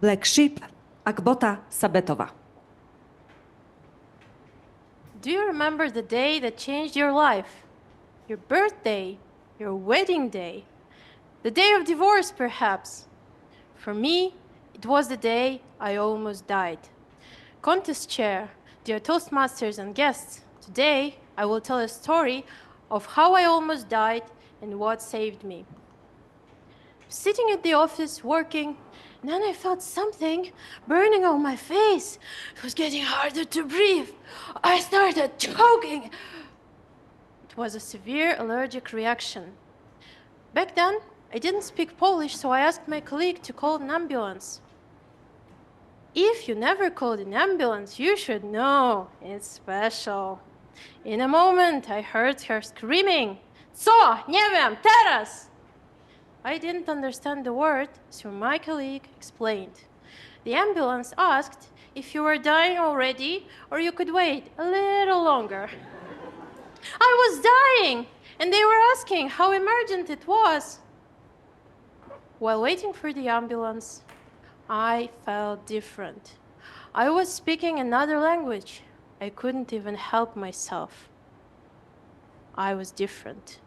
Black Sheep, Akbota, Sabetova. Do you remember the day that changed your life? Your birthday, your wedding day, the day of divorce, perhaps? For me, it was the day I almost died. Contest chair, dear Toastmasters and guests, today I will tell a story of how I almost died and what saved me. Sitting at the office working, and then I felt something burning on my face. It was getting harder to breathe. I started choking. It was a severe allergic reaction. Back then, I didn't speak Polish, so I asked my colleague to call an ambulance. If you never called an ambulance, you should know. It's special. In a moment, I heard her screaming, "Co? Nie wiem, teraz!" I didn't understand the word, so my colleague explained. The ambulance asked if you were dying already or you could wait a little longer. I was dying, and they were asking how emergent it was. While waiting for the ambulance, I felt different. I was speaking another language. I couldn't even help myself. I was different.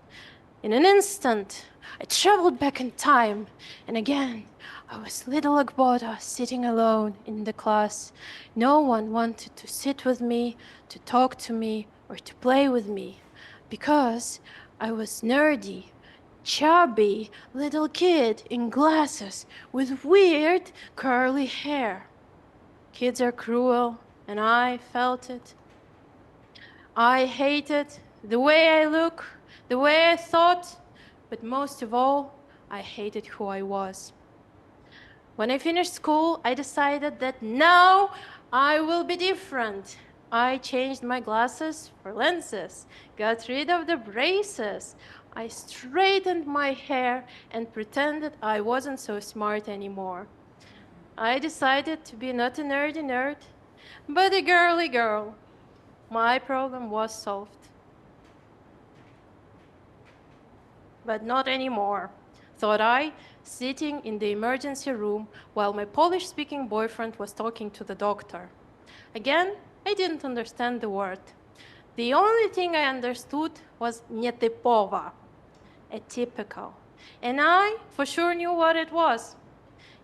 In an instant, I traveled back in time, and again, I was little Akbota sitting alone in the class. No one wanted to sit with me, to talk to me, or to play with me, because I was nerdy, chubby little kid in glasses with weird curly hair. Kids are cruel, and I felt it. I hated the way I look, the way I thought, but most of all, I hated who I was. When I finished school, I decided that now I will be different. I changed my glasses for lenses, got rid of the braces. I straightened my hair and pretended I wasn't so smart anymore. I decided to be not a nerdy nerd, but a girly girl. My problem was solved. But not anymore, thought I, sitting in the emergency room while my Polish-speaking boyfriend was talking to the doctor. Again, I didn't understand the word. The only thing I understood was nietypowa, atypical, and I for sure knew what it was.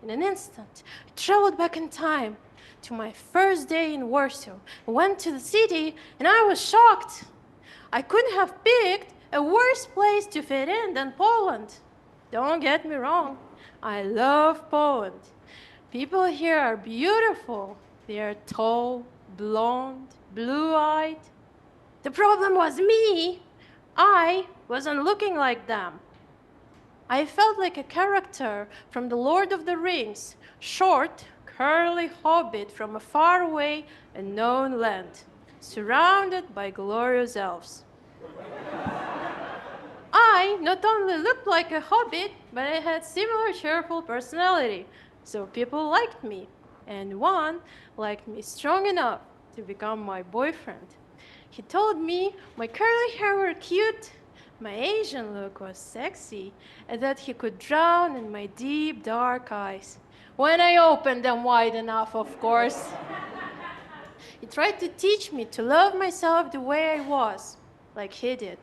In an instant, I traveled back in time to my first day in Warsaw, went to the city, and I was shocked. I couldn't have picked a worse place to fit in than Poland. Don't get me wrong, I love Poland. People here are beautiful. They are tall, blonde, blue-eyed. The problem was me. I wasn't looking like them. I felt like a character from The Lord of the Rings, short, curly hobbit from a faraway, unknown land, surrounded by glorious elves. I not only looked like a hobbit, but I had similar cheerful personality, so people liked me, and one liked me strong enough to become my boyfriend. He told me my curly hair were cute, my Asian look was sexy, and that he could drown in my deep, dark eyes. When I opened them wide enough, of course. He tried to teach me to love myself the way I was, like he did.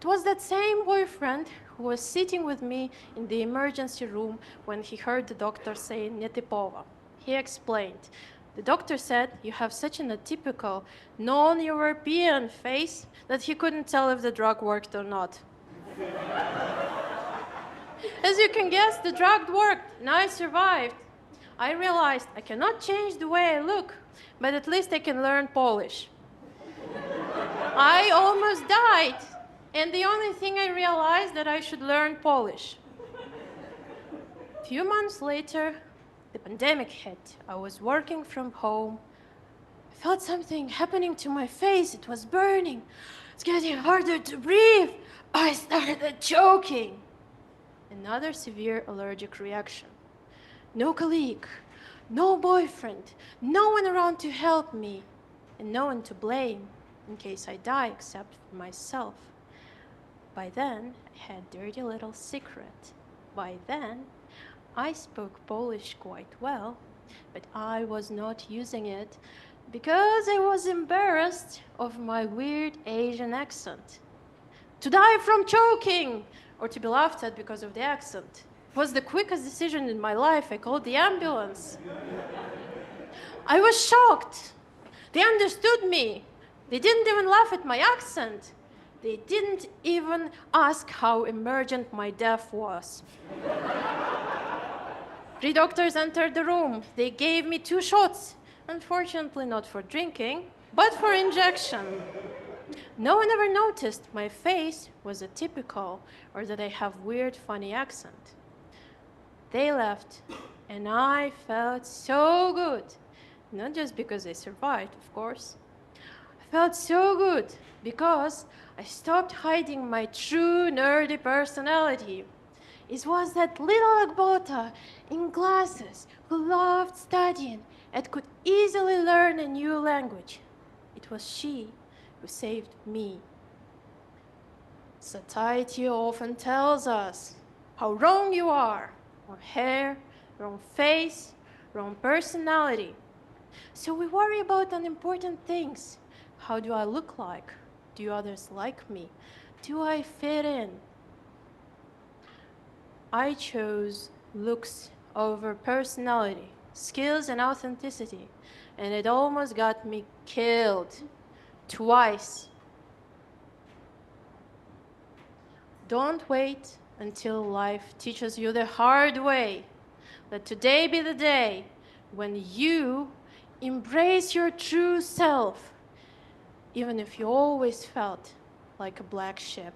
It was that same boyfriend who was sitting with me in the emergency room when he heard the doctor say nietypowa. He explained. The doctor said, "You have such an atypical, non-European face that he couldn't tell if the drug worked or not." As you can guess, the drug worked, and I survived. I realized I cannot change the way I look, but at least I can learn Polish. I almost died, and the only thing I realized that I should learn Polish. A few months later, the pandemic hit. I was working from home. I felt something happening to my face. It was burning. It's getting harder to breathe. I started choking. Another severe allergic reaction. No colleague, no boyfriend, no one around to help me, and no one to blame in case I die except for myself. By then, I had a dirty little secret. By then, I spoke Polish quite well, but I was not using it because I was embarrassed of my weird Asian accent. To die from choking or to be laughed at because of the accent was the quickest decision in my life. I called the ambulance. I was shocked. They understood me. They didn't even laugh at my accent. They didn't even ask how emergent my death was. 3 doctors entered the room. They gave me 2 shots. Unfortunately, not for drinking, but for injection. No one ever noticed my face was atypical or that I have weird, funny accent. They left, and I felt so good. Not just because I survived, of course. I felt so good because I stopped hiding my true nerdy personality. It was that little Akbota in glasses who loved studying and could easily learn a new language. It was she who saved me. Society often tells us how wrong you are. Wrong hair, wrong face, wrong personality. So we worry about unimportant things. How do I look like? Do others like me? Do I fit in? I chose looks over personality, skills and authenticity, and it almost got me killed twice. Don't wait until life teaches you the hard way. Let today be the day when you embrace your true self, even if you always felt like a black sheep.